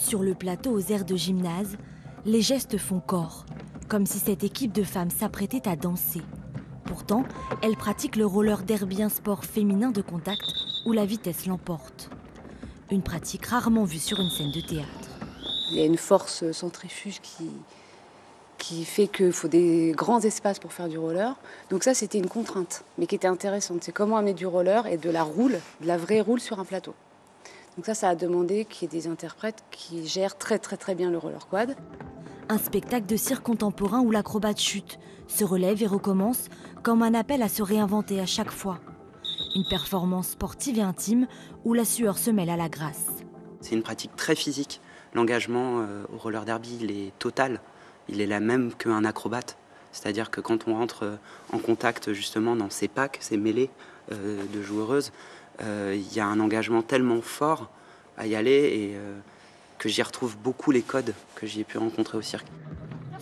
Sur le plateau aux airs de gymnase, les gestes font corps, comme si cette équipe de femmes s'apprêtait à danser. Pourtant, elles pratiquent le roller derby, un sport féminin de contact où la vitesse l'emporte. Une pratique rarement vue sur une scène de théâtre. Il y a une force centrifuge qui fait qu'il faut des grands espaces pour faire du roller. Donc ça, c'était une contrainte, mais qui était intéressante. C'est comment amener du roller et de la vraie roule sur un plateau. Donc ça a demandé qu'il y ait des interprètes qui gèrent très bien le roller quad. Un spectacle de cirque contemporain où l'acrobate chute, se relève et recommence, comme un appel à se réinventer à chaque fois. Une performance sportive et intime où la sueur se mêle à la grâce. C'est une pratique très physique. L'engagement au roller derby, il est total. Il est la même qu'un acrobate. C'est-à-dire que quand on rentre en contact justement dans ces packs, ces mêlées de joueuses, il y a un engagement tellement fort à y aller et que j'y retrouve beaucoup les codes que j'y ai pu rencontrer au cirque.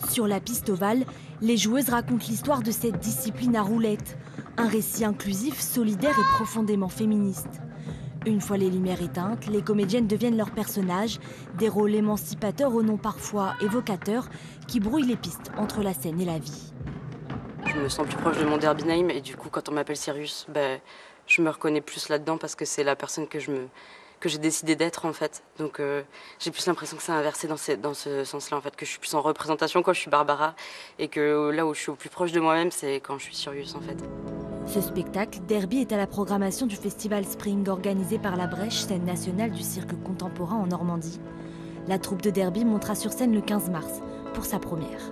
Sur la piste ovale, les joueuses racontent l'histoire de cette discipline à roulettes. Un récit inclusif, solidaire et profondément féministe. Une fois les lumières éteintes, les comédiennes deviennent leurs personnages, des rôles émancipateurs au nom parfois évocateur qui brouillent les pistes entre la scène et la vie. Je me sens plus proche de mon derby name et du coup quand on m'appelle Sirius, je me reconnais plus là-dedans parce que c'est la personne que j'ai décidé d'être en fait. Donc j'ai plus l'impression que c'est inversé dans ce sens-là en fait, que je suis plus en représentation quand je suis Barbara et que là où je suis au plus proche de moi-même, c'est quand je suis Sirius en fait. Ce spectacle, Derby, est à la programmation du festival Spring organisé par la Brèche, scène nationale du cirque contemporain en Normandie. La troupe de Derby montera sur scène le 15 mars pour sa première.